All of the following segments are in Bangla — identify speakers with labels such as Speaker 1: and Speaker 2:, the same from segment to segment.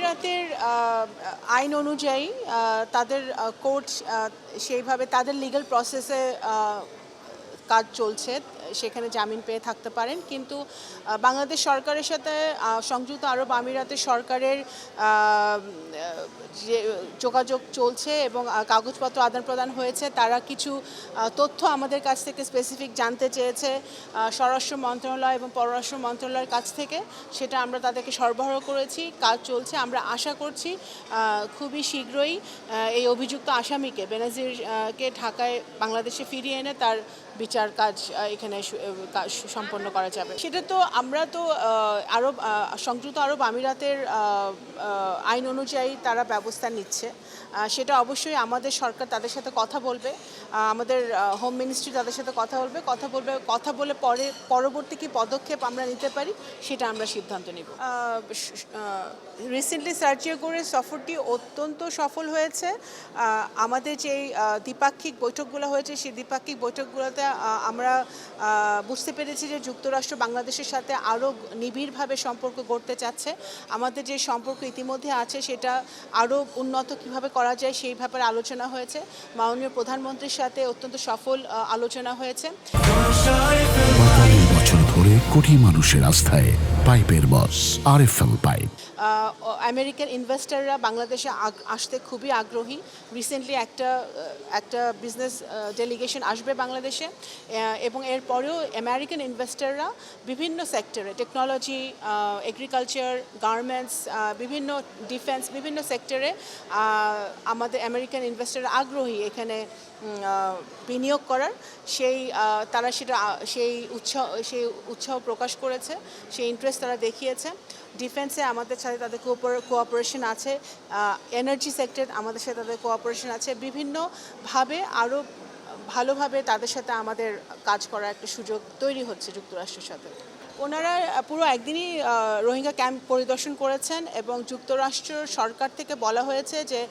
Speaker 1: আমিরাতের আইন অনুযায়ী তাদের কোর্ট সেইভাবে তাদের লিগ্যাল প্রসেসে কাজ চলছে, সেখানে জামিন পেয়ে থাকতে পারেন। কিন্তু বাংলাদেশ সরকারের সাথে সংযুক্ত আরব আমিরাতের সরকারের যে যোগাযোগ চলছে এবং কাগজপত্র আদান প্রদান হয়েছে। তারা কিছু তথ্য আমাদের কাছ থেকে স্পেসিফিক জানতে চেয়েছে স্বরাষ্ট্র মন্ত্রণালয় এবং পররাষ্ট্র মন্ত্রণালয়ের কাছ থেকে, সেটা আমরা তাদেরকে সরবরাহ করেছি। কাজ চলছে, আমরা আশা করছি খুবই শীঘ্রই এই অভিযুক্ত আসামিকে বেনাজিরকে ঢাকায় বাংলাদেশে ফিরিয়ে এনে তার বিচার কাজ এখানে সম্পন্ন করা যাবে। সেটা তো আমরা তো সংযুক্ত আরব আমিরাতের আইন অনুযায়ী তারা ব্যবস্থা নিচ্ছে, সেটা অবশ্যই আমাদের সরকার তাদের সাথে কথা বলবে, আমাদের হোম মিনিস্ট্রি তাদের সাথে কথা বলে পরবর্তী কী পদক্ষেপ আমরা নিতে পারি সেটা আমরা সিদ্ধান্ত নিব। রিসেন্টলি সার্জিও গোরের সফরটি অত্যন্ত সফল হয়েছে। আমাদের যেই দ্বিপাক্ষিক বৈঠকগুলো হয়েছে সেই দ্বিপাক্ষিক বৈঠকগুলোতে আমরা বুঝতে পেরেছি যে যুক্তরাষ্ট্র বাংলাদেশের সাথে আরও নিবিড়ভাবে সম্পর্ক গড়তে চাচ্ছে। আমাদের যে সম্পর্ক ইতিমধ্যে আছে সেটা আরও উন্নত কীভাবে করা যায় সেই ব্যাপারে আলোচনা হয়েছে। মাননীয় প্রধানমন্ত্রীর সাথে অত্যন্ত সফল আলোচনা হয়েছে।
Speaker 2: ৪৫ বছর ধরে কোটি মানুষের আস্থায় পাইপের বস আরএফএল পাইপ।
Speaker 1: আমেরিকান ইনভেস্টররা বাংলাদেশে আসতে খুবই আগ্রহী। রিসেন্টলি একটা বিজনেস ডেলিগেশন আসবে বাংলাদেশে, এবং এরপরেও আমেরিকান ইনভেস্টররা বিভিন্ন সেক্টরে, টেকনোলজি, এগ্রিকালচার, গার্মেন্টস, বিভিন্ন ডিফেন্স, বিভিন্ন সেক্টরে আমাদের আমেরিকান ইনভেস্টররা আগ্রহী এখানে বিনিয়োগ করার। তারা সেই উৎসাহ প্রকাশ করেছে, সেই ইন্টারেস্ট তারা দেখিয়েছে। ডিফেন্সে আমাদের সাথে তাদের কোঅপারেশন আছে, এনার্জি সেক্টর আমাদের সাথে তাদের কোঅপারেশন আছে। বিভিন্নভাবে আরও ভালোভাবে তাদের সাথে আমাদের কাজ করার একটা সুযোগ তৈরি হচ্ছে যুক্তরাষ্ট্রের সাথে। ওনারা পুরো একদিনই রোহিঙ্গা ক্যাম্প পরিদর্শন করেছেন এবং যুক্তরাষ্ট্র সরকার থেকে বলা হয়েছে যে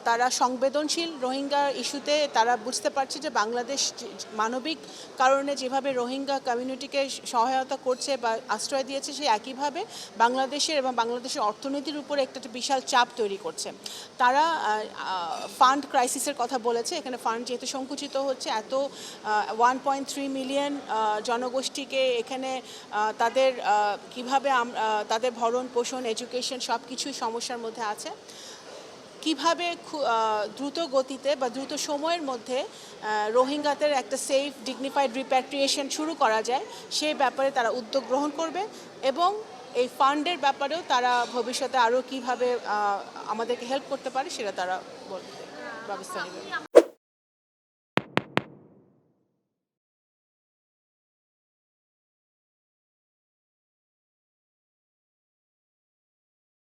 Speaker 1: তারা সংবেদনশীল রোহিঙ্গা ইস্যুতে। তারা বুঝতে পারছে যে বাংলাদেশ মানবিক কারণে যেভাবে রোহিঙ্গা কমিউনিটিকে সহায়তা করছে বা আশ্রয় দিয়েছে, সেই একইভাবে বাংলাদেশের অর্থনীতির উপর একটা বিশাল চাপ তৈরি করছে। তারা ফান্ড ক্রাইসিসের কথা বলেছে। এখানে ফান্ড যেহেতু সংকুচিত হচ্ছে, এত 1.3 মিলিয়ন জনগোষ্ঠীকে এখানে তাদের কিভাবে তাদের ভরণ পোষণ, এডুকেশন সব কিছুই সমস্যার মধ্যে আছে। কিভাবে দ্রুত গতিতে বা দ্রুত সময়ের মধ্যে রোহিঙ্গাদের একটা সেফ ডিগনিফাইড রিপ্যাট্রিয়েশন শুরু করা যায় সেই ব্যাপারে তারা উদ্যোগ গ্রহণ করবে, এবং এই ফান্ডের ব্যাপারেও তারা ভবিষ্যতে আরও কীভাবে আমাদেরকে হেল্প করতে পারে সেটা তারা ব্যবস্থা নেবে।